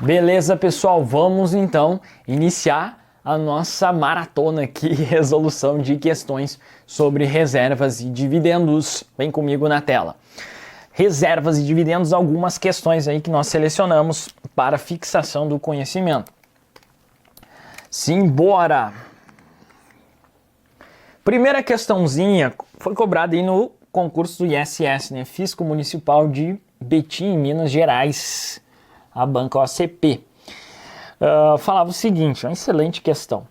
Beleza, pessoal, vamos então iniciar a nossa maratona aqui, resolução de questões sobre reservas e dividendos. Vem comigo na tela. Reservas e dividendos, algumas questões aí que nós selecionamos para fixação do conhecimento. Simbora! Primeira questãozinha foi cobrada aí no concurso do ISS, né? Fisco Municipal de Betim, Minas Gerais, a banca OCP. Falava o seguinte, uma excelente questão.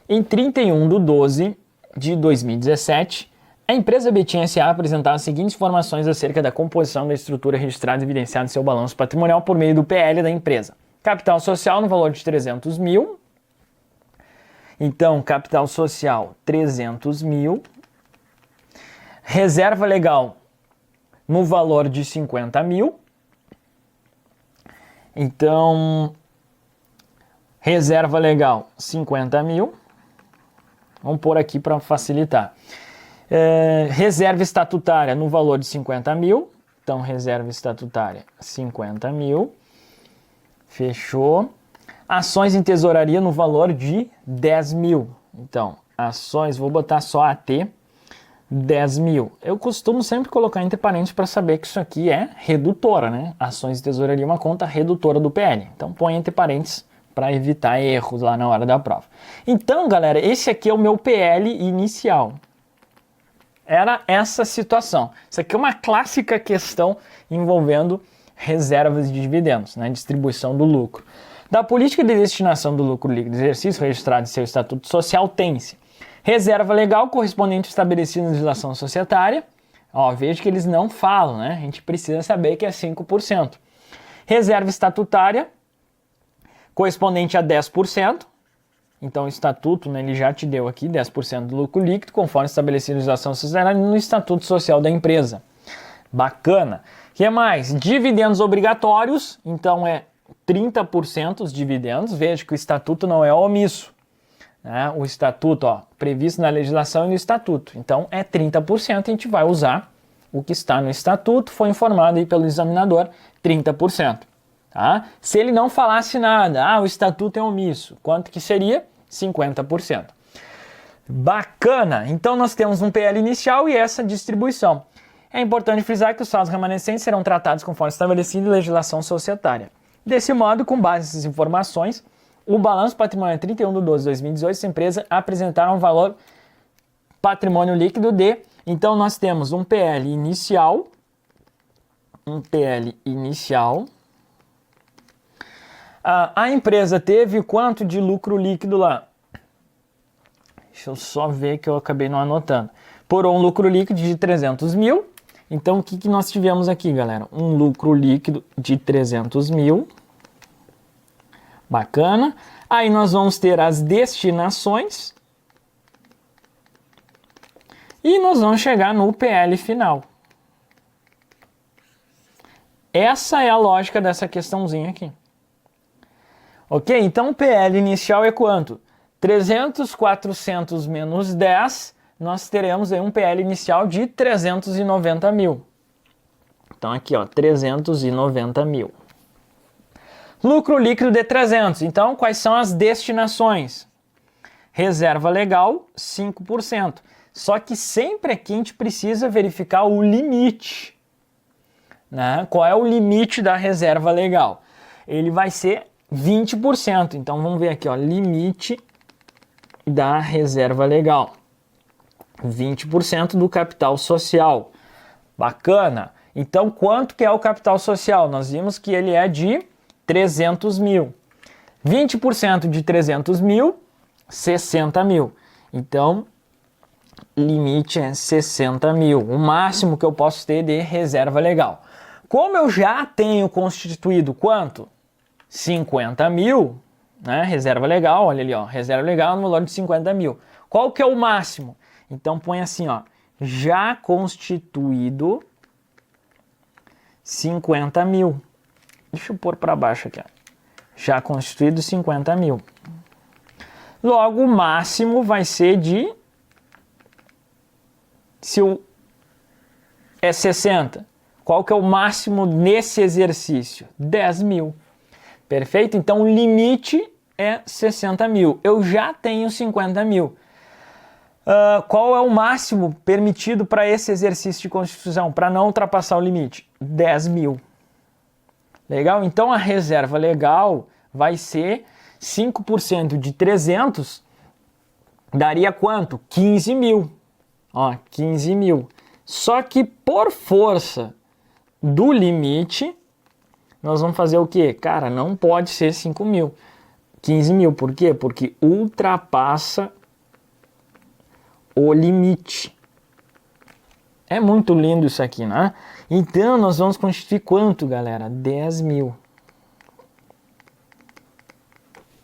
Em 31/12/2017, a empresa Betim S.A. apresentava as seguintes informações acerca da composição da estrutura registrada e evidenciada em seu balanço patrimonial por meio do PL da empresa. Capital social no valor de 300 mil. Então, capital social, 300 mil. Reserva legal no valor de 50 mil. Então, reserva legal, 50 mil. Vamos pôr aqui para facilitar. Reserva estatutária no valor de 50 mil. Então, reserva estatutária, 50 mil. Fechou. Ações em tesouraria no valor de 10 mil. Então, ações, vou botar só AT, 10 mil. Eu costumo sempre colocar entre parênteses para saber que isso aqui é redutora, né? Ações de tesouraria é uma conta redutora do PL. Então, põe entre parênteses para evitar erros lá na hora da prova. Então, galera, esse aqui é o meu PL inicial. Era essa situação. Isso aqui é uma clássica questão envolvendo reservas de dividendos, né? Distribuição do lucro. Da política de destinação do lucro líquido do exercício registrado em seu estatuto social, tem-se reserva legal correspondente estabelecida na legislação societária. Ó, veja que eles não falam, né? A gente precisa saber que é 5%. Reserva estatutária correspondente a 10%. Então, o estatuto, né, ele já te deu aqui 10% do lucro líquido, conforme estabelecido na legislação societária no estatuto social da empresa. Bacana. O que mais? Dividendos obrigatórios. Então, é 30% os dividendos. Veja que o estatuto não é omisso. Né? O estatuto, ó, previsto na legislação e no estatuto. Então, é 30%. A gente vai usar o que está no estatuto. Foi informado aí pelo examinador, 30%. Tá? Se ele não falasse nada, o estatuto é omisso, quanto que seria? 50%. Bacana! Então, nós temos um PL inicial e essa distribuição. É importante frisar que os saldos remanescentes serão tratados conforme estabelecido em legislação societária. Desse modo, com base nessas informações, o balanço patrimonial 31/12/2018, essa empresa apresentaram um valor patrimônio líquido de... Então, nós temos um PL inicial. A empresa teve quanto de lucro líquido lá? Deixa eu só ver que eu acabei não anotando. Por um lucro líquido de 300 mil. Então, o que nós tivemos aqui, galera? Um lucro líquido de 300 mil. Bacana. Aí nós vamos ter as destinações. E nós vamos chegar no PL final. Essa é a lógica dessa questãozinha aqui. Ok? Então, o PL inicial é quanto? 300, 400 menos 10, nós teremos aí um PL inicial de 390 mil. Então, aqui, ó, 390 mil. Lucro líquido de 300. Então, quais são as destinações? Reserva legal, 5%. Só que sempre aqui a gente precisa verificar o limite. Né? Qual é o limite da reserva legal? Ele vai ser 20%. Então, vamos ver aqui, ó, limite da reserva legal. 20% do capital social. Bacana. Então, quanto que é o capital social? Nós vimos que ele é de 300 mil. 20% de 300 mil, 60 mil. Então, limite é 60 mil. O máximo que eu posso ter de reserva legal. Como eu já tenho constituído quanto? 50 mil, né? Reserva legal, olha ali, ó, reserva legal no valor de 50 mil. Qual que é o máximo? Então põe assim, ó, já constituído 50 mil. Deixa eu pôr para baixo aqui, ó. Já constituído 50 mil. Logo, o máximo vai ser de, se é 60, qual que é o máximo nesse exercício? 10 mil. Perfeito? Então, o limite é 60 mil. Eu já tenho 50 mil. Qual é o máximo permitido para esse exercício de constituição, para não ultrapassar o limite? 10 mil. Legal? Então, a reserva legal vai ser 5% de 300, daria quanto? 15 mil. Ó, 15 mil. Só que por força do limite, nós vamos fazer o quê? Cara, não pode ser 5 mil. 15 mil, por quê? Porque ultrapassa o limite. É muito lindo isso aqui, né? Então, nós vamos constituir quanto, galera? 10 mil.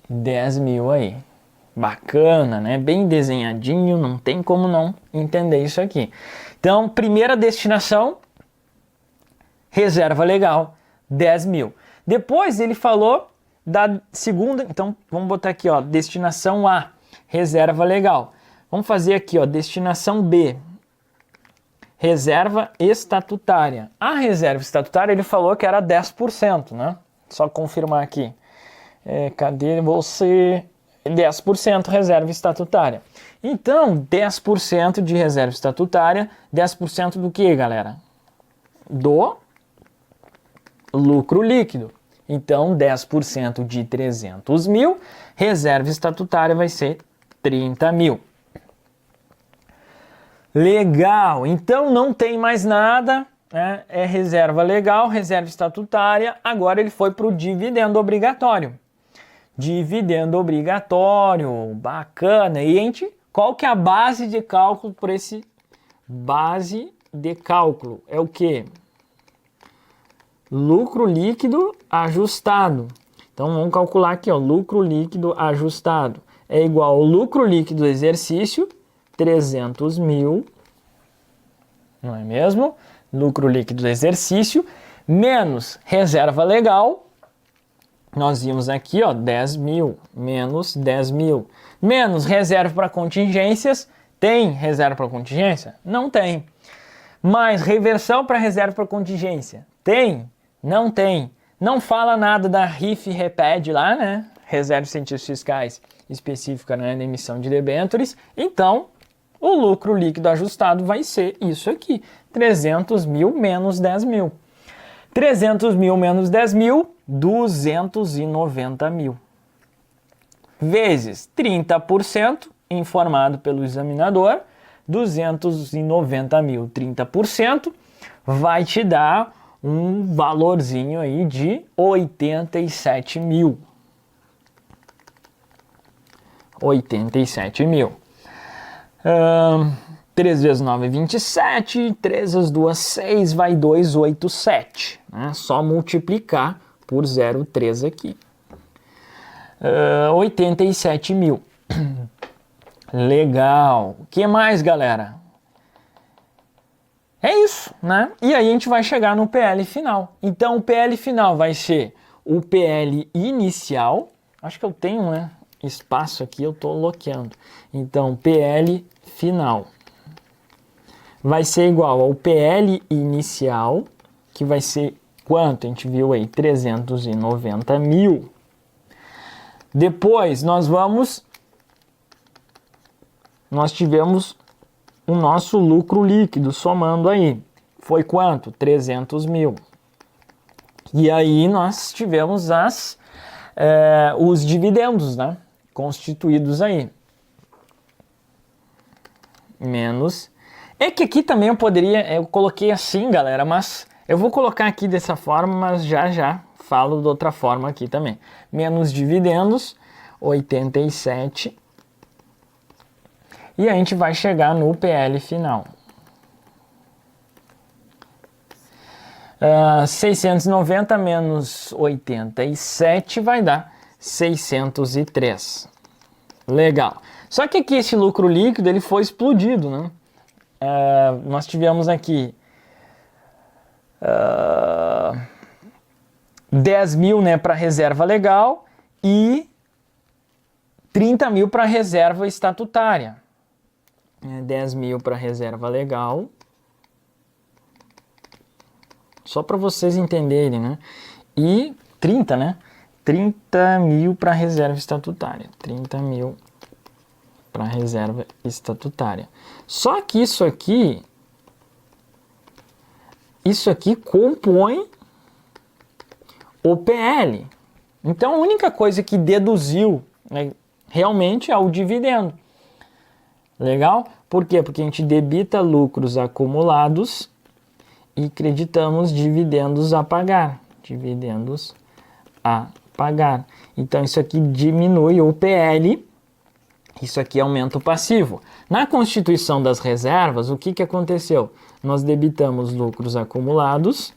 10 mil aí. Bacana, né? Bem desenhadinho, não tem como não entender isso aqui. Então, primeira destinação, reserva legal, 10 mil. Depois ele falou da segunda, então vamos botar aqui, ó, destinação A, reserva legal. Vamos fazer aqui, ó, destinação B, reserva estatutária. A reserva estatutária ele falou que era 10%, né? Só confirmar aqui. Cadê você? 10% reserva estatutária. Então, 10% de reserva estatutária, 10% do que, galera? Do lucro líquido. Então, 10% de 300 mil, reserva estatutária vai ser 30 mil. Legal, então não tem mais nada, né? É reserva legal, reserva estatutária, agora ele foi para o dividendo obrigatório. Dividendo obrigatório, bacana. E qual que é a base de cálculo por esse base de cálculo? É o que? Lucro líquido ajustado. Então vamos calcular aqui, ó, lucro líquido ajustado é igual ao lucro líquido do exercício, 300 mil, não é mesmo? Lucro líquido do exercício, menos reserva legal, nós vimos aqui, ó, 10 mil, menos 10 mil, menos reserva para contingências. Tem reserva para contingência? Não tem. Mais reversão para reserva para contingência? Tem? Não tem. Não fala nada da RIF-REPED lá, né? Reserva de incentivos fiscais específica, né, na emissão de debêntures. Então, o lucro líquido ajustado vai ser isso aqui, 300 mil menos 10 mil. 300 mil menos 10 mil, 290 mil. Vezes 30% informado pelo examinador, 290 mil, 30%, vai te dar um valorzinho aí de 87 mil. 87 mil. 3 vezes 9 é 27, 3 vezes 2 6, vai 287. Né? Só multiplicar por 0,3 aqui. 87 mil. Legal. O que mais, galera? É isso, né? E aí a gente vai chegar no PL final. Então o PL final vai ser o PL inicial. Acho que eu tenho, né, espaço aqui, eu estou bloqueando. Então PL final vai ser igual ao PL inicial, que vai ser quanto? A gente viu aí, 390 mil. Depois nós tivemos o nosso lucro líquido, somando aí. Foi quanto? 300 mil. E aí nós tivemos os dividendos, né? Constituídos aí. Menos. É que aqui também eu coloquei assim, galera, mas eu vou colocar aqui dessa forma, mas já falo de outra forma aqui também. Menos dividendos, 87. E a gente vai chegar no PL final. 690 menos 87 vai dar 603. Legal. Só que aqui esse lucro líquido ele foi explodido, né? Nós tivemos aqui 10 mil, né, para reserva legal e 30 mil para reserva estatutária. 10 mil para reserva legal. Só para vocês entenderem, né? E 30, né? 30 mil para reserva estatutária. 30 mil para reserva estatutária. Só que isso aqui compõe o PL. Então a única coisa que deduziu, né, realmente é o dividendo. Legal? Por quê? Porque a gente debita lucros acumulados e creditamos dividendos a pagar. Dividendos a pagar. Então isso aqui diminui o PL, isso aqui aumenta o passivo. Na constituição das reservas, o que aconteceu? Nós debitamos lucros acumulados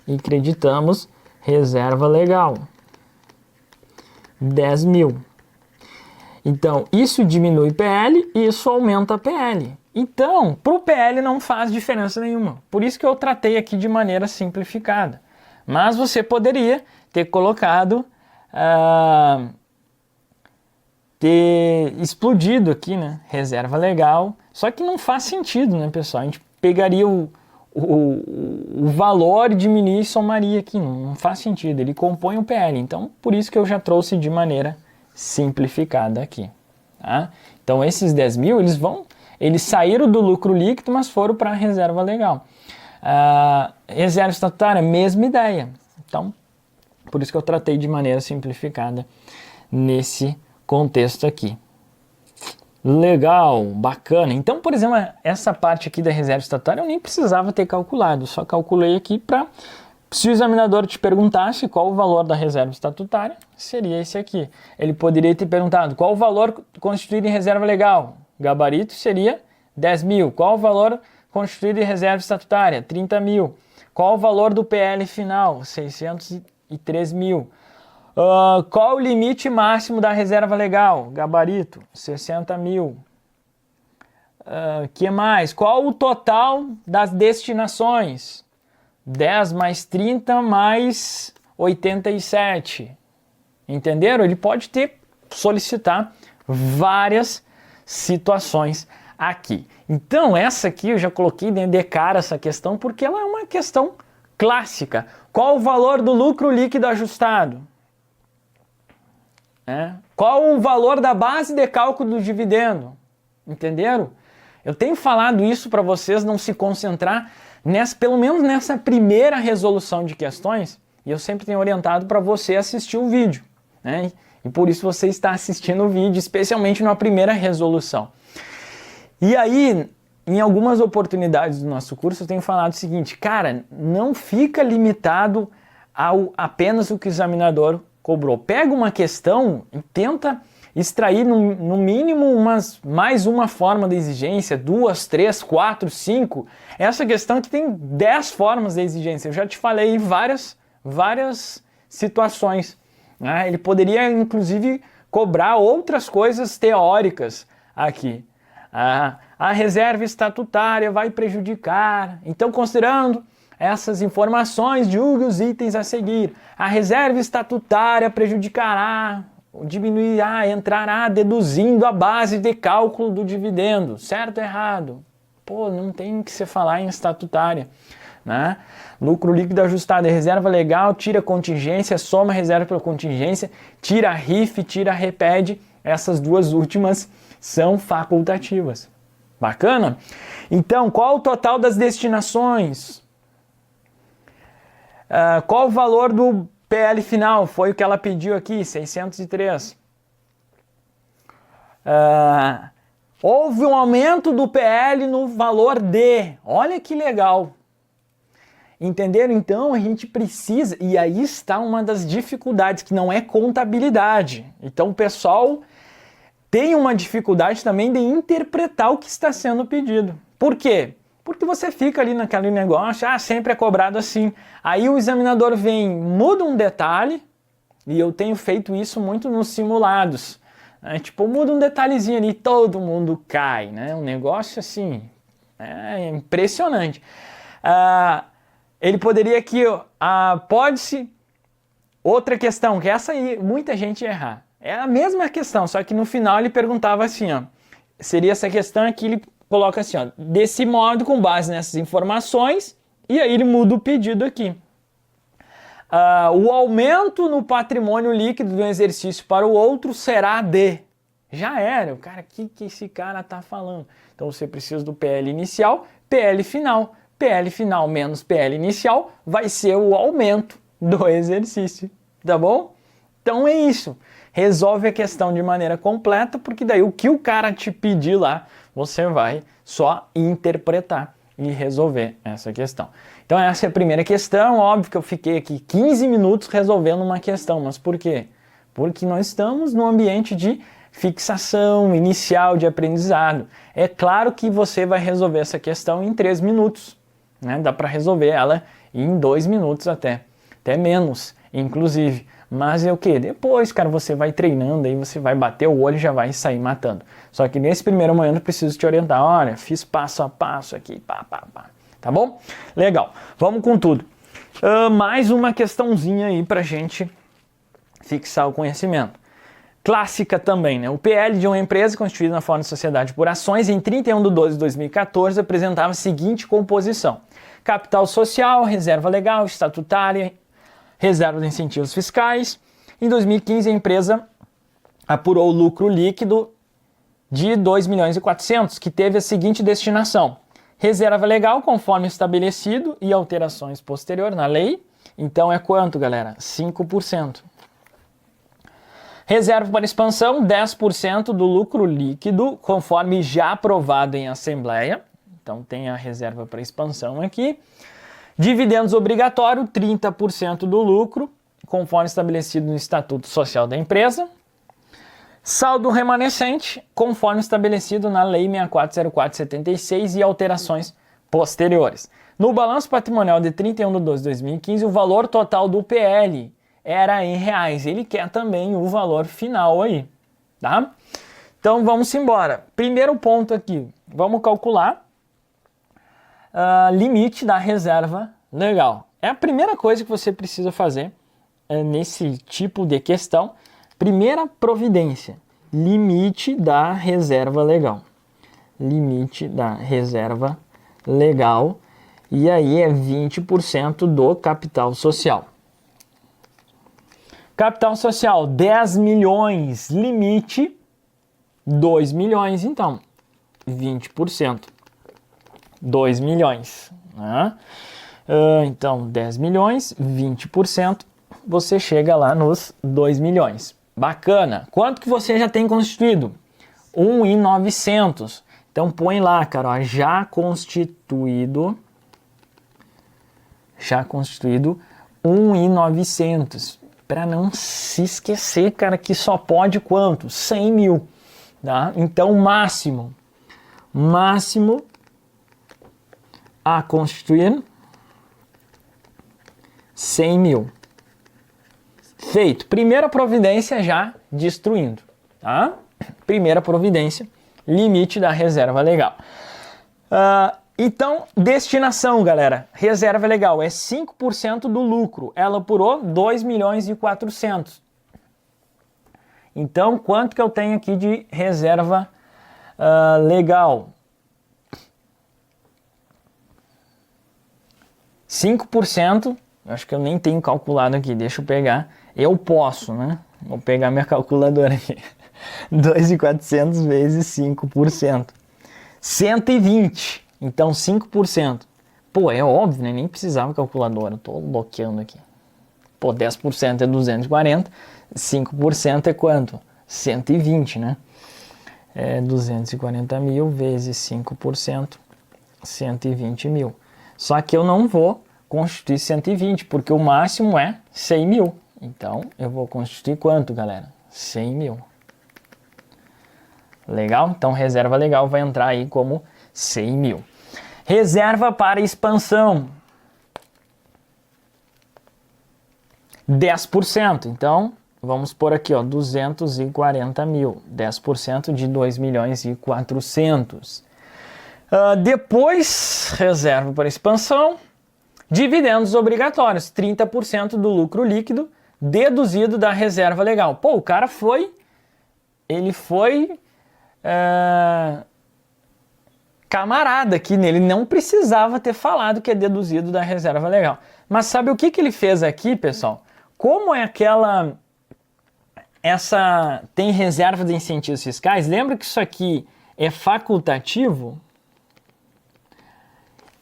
e creditamos reserva legal. 10 mil. Então, isso diminui PL e isso aumenta PL. Então, para o PL não faz diferença nenhuma. Por isso que eu tratei aqui de maneira simplificada. Mas você poderia ter colocado, ter explodido aqui, né? Reserva legal. Só que não faz sentido, né, pessoal? A gente pegaria o valor, diminuir e somaria aqui. Não faz sentido. Ele compõe o PL. Então, por isso que eu já trouxe de maneira simplificada aqui. Tá? Então, esses 10 mil, eles saíram do lucro líquido, mas foram para a reserva legal. Reserva estatutária, mesma ideia. Então, por isso que eu tratei de maneira simplificada nesse contexto aqui. Legal, bacana. Então, por exemplo, essa parte aqui da reserva estatutária eu nem precisava ter calculado, só calculei aqui para, se o examinador te perguntasse qual o valor da reserva estatutária, seria esse aqui. Ele poderia ter perguntado qual o valor constituído em reserva legal. Gabarito seria 10 mil. Qual o valor constituído em reserva estatutária? 30 mil. Qual o valor do PL final? 603 mil. Qual o limite máximo da reserva legal? Gabarito, 60 mil. Que mais? Qual o total das destinações? 10 mais 30 mais 87. Entenderam? Ele pode solicitar várias situações aqui. Então, essa aqui eu já coloquei de cara essa questão porque ela é uma questão clássica. Qual o valor do lucro líquido ajustado? Qual o valor da base de cálculo do dividendo? Entenderam? Eu tenho falado isso para vocês não se concentrar, pelo menos nessa primeira resolução de questões, e eu sempre tenho orientado para você assistir o vídeo, né? E por isso você está assistindo o vídeo, especialmente na primeira resolução. E aí, em algumas oportunidades do nosso curso, eu tenho falado o seguinte, cara, não fica limitado ao apenas o que o examinador cobrou. Pega uma questão e tenta extrair no mínimo mais uma forma de exigência, 2, 3, 4, 5. Essa questão que tem 10 formas de exigência. Eu já te falei em várias situações. Né? Ele poderia, inclusive, cobrar outras coisas teóricas aqui. A reserva estatutária vai prejudicar. Então, considerando essas informações, julgue os itens a seguir. A reserva estatutária prejudicará, diminuirá, entrará deduzindo a base de cálculo do dividendo. Certo ou errado? Pô, não tem que se falar em estatutária. Né? Lucro líquido ajustado é reserva legal, tira contingência, soma reserva pela contingência, tira RIF, tira REPED. Essas duas últimas são facultativas. Bacana? Então, qual o total das destinações? Qual o valor do PL final? Foi o que ela pediu aqui, 603. Houve um aumento do PL no valor D. Olha que legal. Entenderam? Então a gente precisa, e aí está uma das dificuldades, que não é contabilidade. Então o pessoal tem uma dificuldade também de interpretar o que está sendo pedido. Por quê? Porque você fica ali naquele negócio, sempre é cobrado assim. Aí o examinador vem, muda um detalhe, e eu tenho feito isso muito nos simulados. Tipo, muda um detalhezinho ali, todo mundo cai, né? Um negócio assim, é impressionante. Ele poderia aqui, pode-se, outra questão, que essa aí muita gente erra. É a mesma questão, só que no final ele perguntava assim, seria essa questão aqui, ele coloca assim, desse modo, com base nessas informações, e aí ele muda o pedido aqui. o aumento no patrimônio líquido do exercício para o outro será de... Já era, o cara, o que esse cara está falando? Então você precisa do PL inicial, PL final. PL final menos PL inicial vai ser o aumento do exercício, tá bom? Então é isso. Resolve a questão de maneira completa, porque daí o que o cara te pedir lá, você vai só interpretar e resolver essa questão. Então essa é a primeira questão. Óbvio que eu fiquei aqui 15 minutos resolvendo uma questão, mas por quê? Porque nós estamos num ambiente de fixação inicial de aprendizado. É claro que você vai resolver essa questão em 3 minutos, né? Dá para resolver ela em 2 minutos até menos, inclusive. Mas é o que? Depois, cara, você vai treinando, aí você vai bater o olho e já vai sair matando. Só que nesse primeiro momento eu preciso te orientar. Olha, fiz passo a passo aqui, pá. Tá bom? Legal. Vamos com tudo. Mais uma questãozinha aí pra gente fixar o conhecimento. Clássica também, né? O PL de uma empresa constituída na forma de sociedade por ações em 31/12/2014 apresentava a seguinte composição: capital social, reserva legal, estatutária, reserva de incentivos fiscais. Em 2015, a empresa apurou o lucro líquido de 2.400.000, que teve a seguinte destinação: reserva legal, conforme estabelecido, e alterações posteriores na lei. Então é quanto, galera? 5%. Reserva para expansão, 10% do lucro líquido, conforme já aprovado em assembleia. Então tem a reserva para expansão aqui. Dividendos obrigatório, 30% do lucro, conforme estabelecido no Estatuto Social da empresa. Saldo remanescente, conforme estabelecido na Lei 6404/76 e alterações posteriores. No balanço patrimonial de 31/12/2015, o valor total do PL era em reais. Ele quer também o valor final aí, tá? Então vamos embora. Primeiro ponto aqui, vamos calcular limite da reserva legal. É a primeira coisa que você precisa fazer nesse tipo de questão. Primeira providência, limite da reserva legal. Limite da reserva legal, e aí é 20% do capital social. Capital social, 10 milhões, limite 2 milhões, então 20%, 2 milhões, né? Então 10 milhões, 20%, você chega lá nos 2 milhões. Bacana. Quanto que você já tem constituído? 1.900. Então põe lá, cara, ó, já constituído 1.900. Para não se esquecer, cara, que só pode quanto? 100 mil, tá? Então máximo a constituir 100 mil. Feito. Primeira providência já destruindo, tá? Primeira providência, limite da reserva legal. Então, destinação, galera. Reserva legal é 5% do lucro. Ela apurou 2.400.000. Então, quanto que eu tenho aqui de reserva legal? 5%. Acho que eu nem tenho calculado aqui. Deixa eu pegar. Eu posso, né? Vou pegar minha calculadora aqui. 2.400 vezes 5%. 120. Então 5%. Pô, é óbvio, né? Nem precisava calculadora. Eu tô bloqueando aqui. Pô, 10% é 240. 5% é quanto? 120, né? É 240 mil vezes 5%. 120 mil. Só que eu não vou constituir 120, porque o máximo é 100 mil. Então, eu vou constituir quanto, galera? 100 mil. Legal? Então, reserva legal vai entrar aí como 100 mil. Reserva para expansão. 10%. Então, vamos por aqui, ó, 240 mil. 10% de 2.400.000. Depois, reserva para expansão. Dividendos obrigatórios. 30% do lucro líquido deduzido da reserva legal. Pô, o cara foi... Ele foi... camarada aqui nele, não precisava ter falado que é deduzido da reserva legal. Mas sabe o que ele fez aqui, pessoal? Como é tem reserva de incentivos fiscais, lembra que isso aqui é facultativo?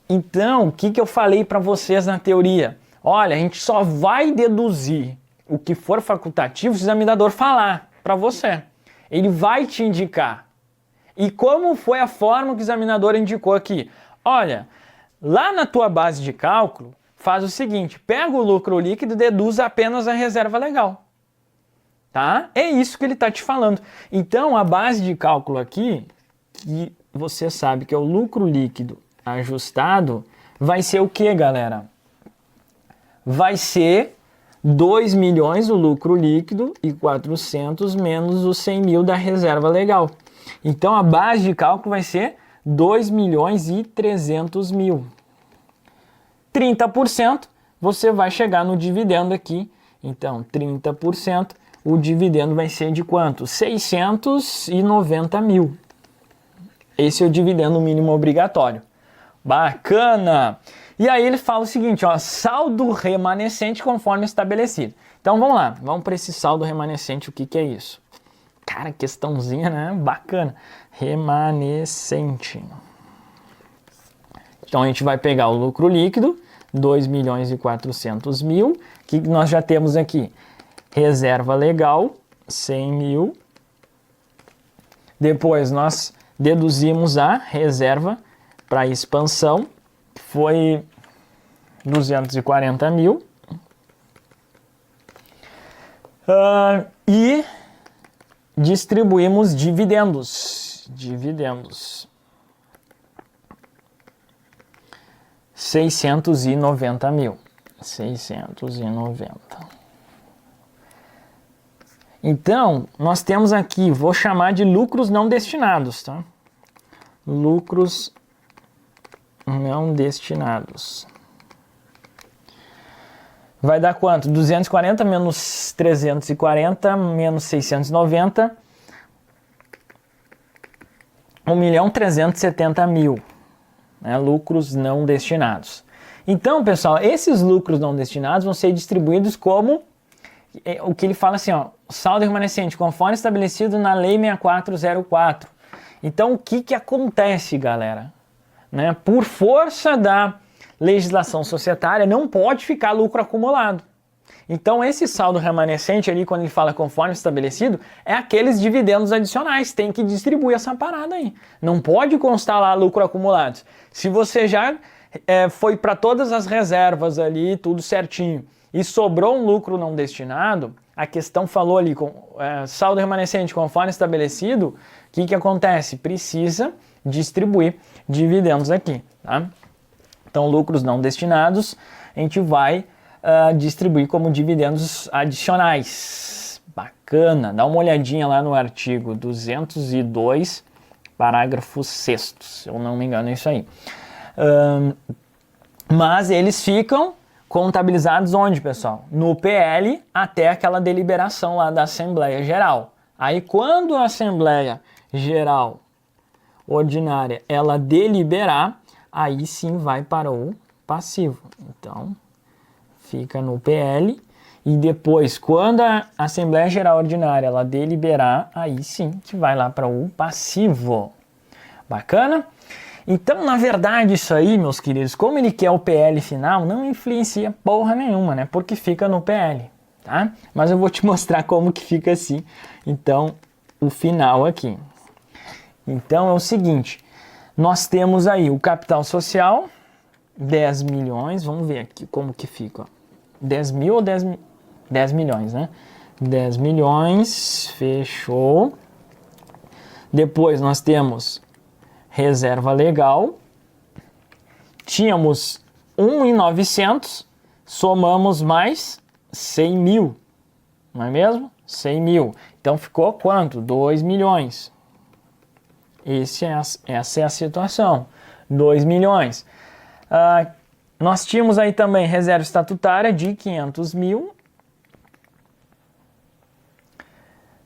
Então, o que eu falei para vocês na teoria? Olha, a gente só vai deduzir o que for facultativo se o examinador falar para você. Ele vai te indicar. E como foi a forma que o examinador indicou aqui? Olha, lá na tua base de cálculo, faz o seguinte, pega o lucro líquido e deduz apenas a reserva legal. Tá? É isso que ele está te falando. Então, a base de cálculo aqui, que você sabe que é o lucro líquido ajustado, vai ser o que, galera? Vai ser 2 milhões o lucro líquido e 400 menos os 100 mil da reserva legal. Então, a base de cálculo vai ser 2 milhões e 300 mil. 30%, você vai chegar no dividendo aqui. Então, 30%, o dividendo vai ser de quanto? 690 mil. Esse é o dividendo mínimo obrigatório. Bacana! E aí ele fala o seguinte, ó, saldo remanescente conforme estabelecido. Então vamos lá, vamos para esse saldo remanescente, o que é isso? Cara, questãozinha, né? Bacana. Remanescente. Então a gente vai pegar o lucro líquido, 2 milhões e 400 mil, que nós já temos aqui. Reserva legal, 100 mil. Depois nós deduzimos a reserva para expansão, que foi 240 mil. E distribuímos dividendos. 690 mil. 690. Então, nós temos aqui, vou chamar de lucros não destinados, tá? Lucros não destinados. Vai dar quanto? 240 menos 340 menos 690. 1.370.000. Né? Lucros não destinados. Então, pessoal, esses lucros não destinados vão ser distribuídos como o que ele fala assim, ó, saldo remanescente, conforme estabelecido na Lei 6404. Então, o que acontece, galera? Né? Por força da legislação societária, não pode ficar lucro acumulado. Então, esse saldo remanescente ali, quando ele fala conforme estabelecido, é aqueles dividendos adicionais. Tem que distribuir essa parada aí. Não pode constar lá lucro acumulado. Se você já foi para todas as reservas ali, tudo certinho, e sobrou um lucro não destinado, a questão falou ali, saldo remanescente conforme estabelecido, o que acontece? Precisa distribuir dividendos aqui, tá? Então, lucros não destinados, a gente vai distribuir como dividendos adicionais. Bacana, dá uma olhadinha lá no artigo 202, parágrafo 6º, se eu não me engano é isso aí. Mas eles ficam contabilizados onde, pessoal? No PL até aquela deliberação lá da Assembleia Geral. Aí quando a Assembleia Geral Ordinária ela deliberar, aí sim vai para o passivo. Então, fica no PL e depois, quando a Assembleia Geral Ordinária ela deliberar, aí sim que vai lá para o passivo. Bacana? Então, na verdade, isso aí, meus queridos, como ele quer o PL final, não influencia porra nenhuma, né? Porque fica no PL, tá? Mas eu vou te mostrar como que fica assim, então, o final aqui. Então, é o seguinte, nós temos aí o capital social, 10 milhões, vamos ver aqui como que fica, ó. 10 mil ou 10 milhões, né? 10 milhões, fechou. Depois nós temos reserva legal, tínhamos 1.900, somamos mais 100 mil, não é mesmo? 100 mil, então ficou quanto? 2 milhões. Essa é a situação, 2 milhões. Nós tínhamos aí também reserva estatutária de 500 mil,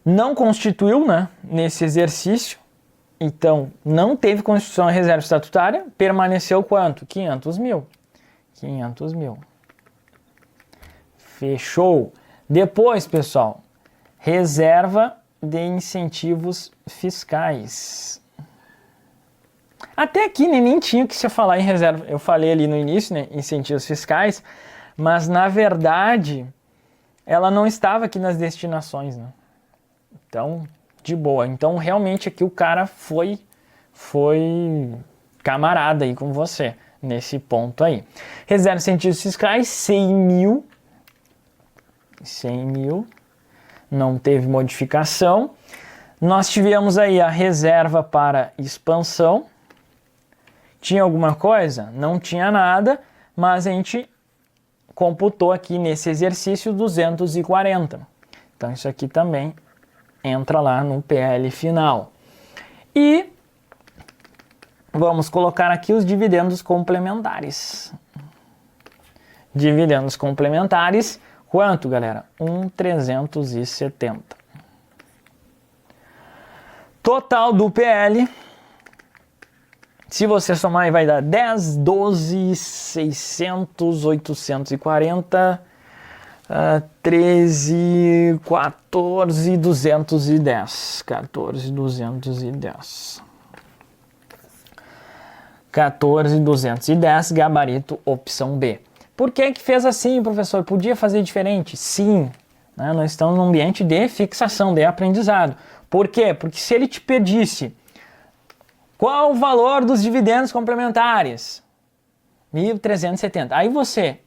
não constituiu, né, nesse exercício. Então, não teve constituição de reserva estatutária, permaneceu quanto? 500 mil. 500 mil. Fechou. Depois, pessoal, reserva de incentivos fiscais. Até aqui nem tinha que se falar em reserva. Eu falei ali no início, né, incentivos fiscais, mas na verdade ela não estava aqui nas destinações, né? Então, de boa. Então, realmente aqui o cara foi camarada aí com você nesse ponto aí. Reserva de incentivos fiscais, 100 mil. 100 mil. Não teve modificação. Nós tivemos aí a reserva para expansão. Tinha alguma coisa? Não tinha nada, mas a gente computou aqui nesse exercício 240. Então isso aqui também entra lá no PL final. E vamos colocar aqui os dividendos complementares. Dividendos complementares, quanto, galera? 1.370. Total do PL, se você somar aí vai dar 10, 12, 600, 840, 13, 14, 210. 14, 210. 14, 210, gabarito opção B. Por que que fez assim, professor? Podia fazer diferente? Sim, né? Nós estamos num ambiente de fixação, de aprendizado. Por quê? Porque se ele te pedisse qual o valor dos dividendos complementares, 1.370, aí você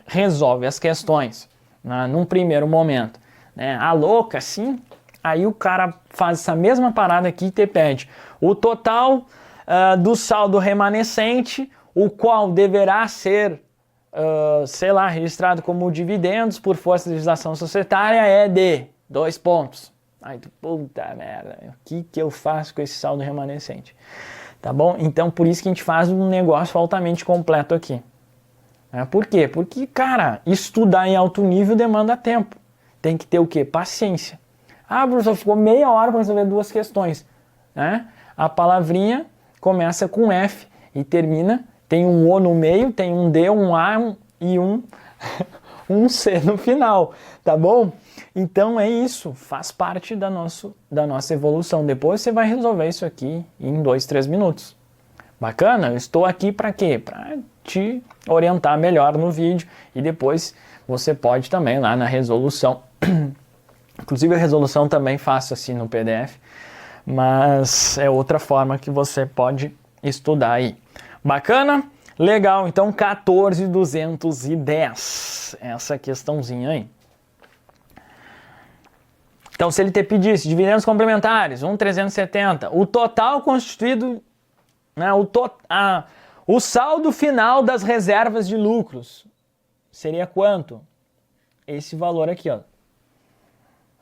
resolve as questões, né, num primeiro momento, né? A louca, sim, aí o cara faz essa mesma parada aqui e te pede o total do saldo remanescente, o qual deverá ser, sei lá, registrado como dividendos por força de legislação societária é de 2 pontos. Ai, puta merda, o que eu faço com esse saldo remanescente? Tá bom? Então, por isso que a gente faz um negócio altamente completo aqui. Por quê? Porque, cara, estudar em alto nível demanda tempo. Tem que ter o quê? Paciência. Ah, professor, ficou meia hora para resolver 2 questões. Né? A palavrinha começa com F e termina, tem um O no meio, tem um D, um A e um C no final, tá bom? Então é isso, faz parte da nossa evolução. Depois você vai resolver isso aqui em 2, 3 minutos. Bacana? Eu estou aqui para quê? Para te orientar melhor no vídeo e depois você pode também lá na resolução. Inclusive a resolução também faço assim no PDF, mas é outra forma que você pode estudar aí. Bacana? Legal, então 14.210, essa questãozinha aí. Então, se ele te pedisse dividendos complementares, 1.370, o total constituído, né, o saldo final das reservas de lucros seria quanto? Esse valor aqui, ó.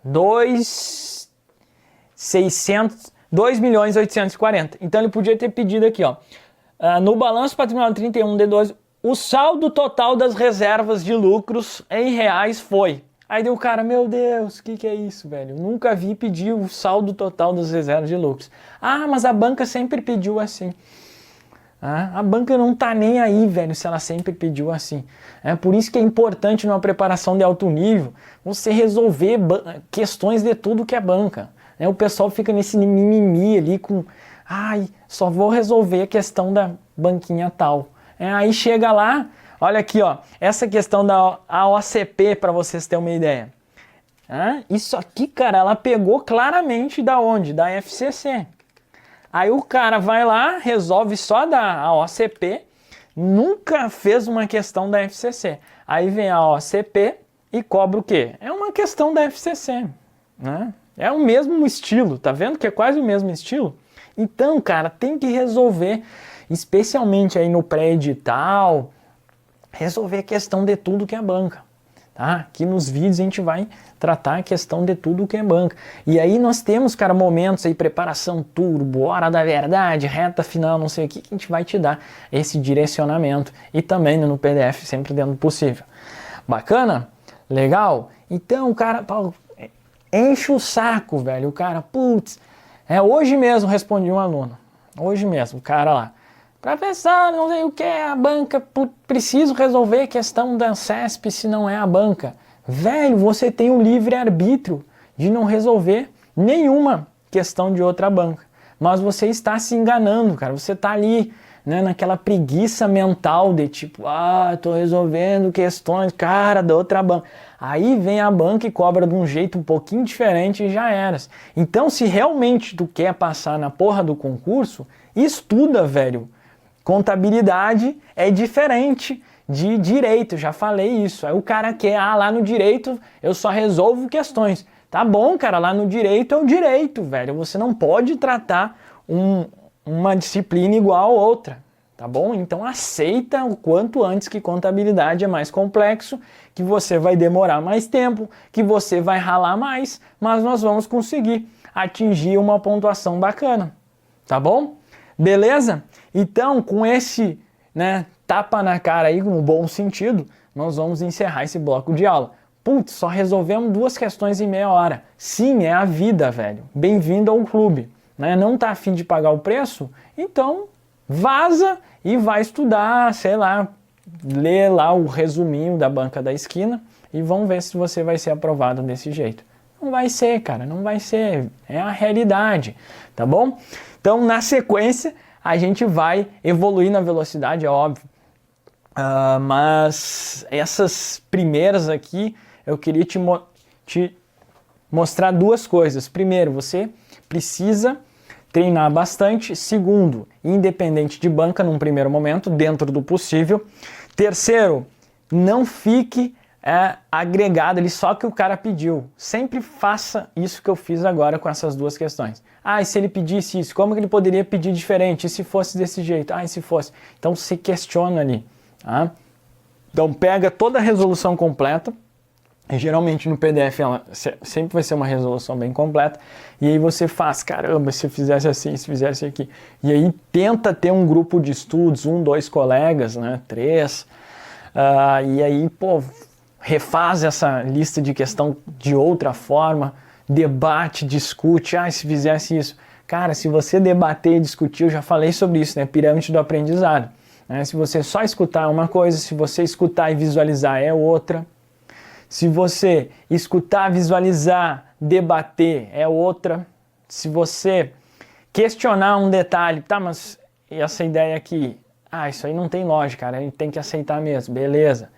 2.840. Então, ele podia ter pedido aqui, ó. No balanço patrimonial 31 de 12, o saldo total das reservas de lucros em reais foi. Aí deu o cara, meu Deus, o que é isso, velho? Nunca vi pedir o saldo total das reservas de lucros. Ah, mas a banca sempre pediu assim. A banca não tá nem aí, velho, se ela sempre pediu assim. É por isso que é importante numa preparação de alto nível você resolver questões de tudo que é banca. O pessoal fica nesse mimimi ali com, ai, só vou resolver a questão da banquinha tal. Aí chega lá, olha aqui, ó, essa questão da AOCP, para vocês terem uma ideia. Isso aqui, cara, ela pegou claramente da onde? Da FCC. Aí o cara vai lá, resolve só da AOCP, nunca fez uma questão da FCC. Aí vem a AOCP e cobra o quê? É uma questão da FCC, né? É o mesmo estilo, tá vendo que é quase o mesmo estilo? Então, cara, tem que resolver, especialmente aí no pré-edital, resolver a questão de tudo que é banca. Tá? Aqui nos vídeos a gente vai tratar a questão de tudo que é banca. E aí nós temos, cara, momentos aí, preparação turbo, hora da verdade, reta final, não sei o que a gente vai te dar esse direcionamento. E também no PDF, sempre dentro do possível. Bacana? Legal? Então, cara, enche o saco, velho. O cara, putz, hoje mesmo respondi um aluno. Hoje mesmo, o cara lá. Professor, não sei o que é a banca, preciso resolver a questão da CESP se não é a banca. Velho, você tem o livre-arbítrio de não resolver nenhuma questão de outra banca. Mas você está se enganando, cara. Você está ali, né, naquela preguiça mental de tipo, tô resolvendo questões, cara, da outra banca. Aí vem a banca e cobra de um jeito um pouquinho diferente e já eras. Então, se realmente tu quer passar na porra do concurso, estuda, velho. Contabilidade é diferente de direito, já falei isso. Aí o cara quer, lá no direito eu só resolvo questões. Tá bom, cara, lá no direito é o direito, velho. Você não pode tratar uma disciplina igual a outra, tá bom? Então aceita o quanto antes que contabilidade é mais complexo, que você vai demorar mais tempo, que você vai ralar mais, mas nós vamos conseguir atingir uma pontuação bacana, tá bom? Beleza? Então, com esse, né, tapa na cara aí, no bom sentido, nós vamos encerrar esse bloco de aula. Putz, só resolvemos 2 questões em meia hora. Sim, é a vida, velho. Bem-vindo ao clube. Né? Não tá afim de pagar o preço? Então, vaza e vai estudar, sei lá, lê lá o resuminho da banca da esquina e vamos ver se você vai ser aprovado desse jeito. Não vai ser, cara, não vai ser. É a realidade, tá bom? Então, na sequência, a gente vai evoluir na velocidade, é óbvio. Mas essas primeiras aqui, eu queria te mostrar 2 coisas. Primeiro, você precisa treinar bastante. Segundo, independente de banca num primeiro momento, dentro do possível. Terceiro, não fique agregado ali só que o cara pediu. Sempre faça isso que eu fiz agora com essas 2 questões. E se ele pedisse isso, como que ele poderia pedir diferente? E se fosse desse jeito? E se fosse? Então se questiona ali. Tá? Então pega toda a resolução completa. E geralmente no PDF ela sempre vai ser uma resolução bem completa. E aí você faz, caramba, se eu fizesse assim, se fizesse aqui. E aí tenta ter um grupo de estudos, 1, 2 colegas, né, 3. E aí, refaz essa lista de questão de outra forma. Debate, discute, se fizesse isso. Cara, se você debater e discutir, eu já falei sobre isso, né, pirâmide do aprendizado. Né? Se você só escutar uma coisa, se você escutar e visualizar é outra. Se você escutar, visualizar, debater é outra. Se você questionar um detalhe, mas essa ideia aqui, isso aí não tem lógica, cara, a gente tem que aceitar mesmo, beleza.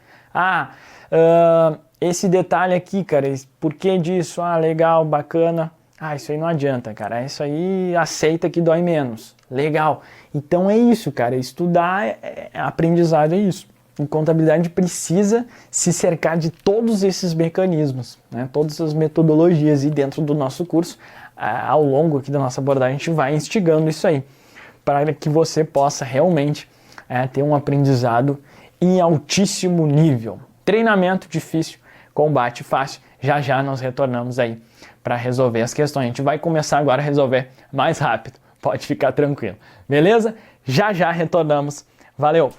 Esse detalhe aqui, cara, por que disso? Legal, bacana. Isso aí não adianta, cara, isso aí aceita que dói menos. Legal. Então é isso, cara, estudar, aprendizado é isso. E contabilidade precisa se cercar de todos esses mecanismos, né? Todas as metodologias, e dentro do nosso curso, ao longo aqui da nossa abordagem, a gente vai instigando isso aí, para que você possa realmente ter um aprendizado em altíssimo nível. Treinamento difícil, combate fácil. Já já nós retornamos aí para resolver as questões. A gente vai começar agora a resolver mais rápido, pode ficar tranquilo. Beleza? Já já retornamos. Valeu!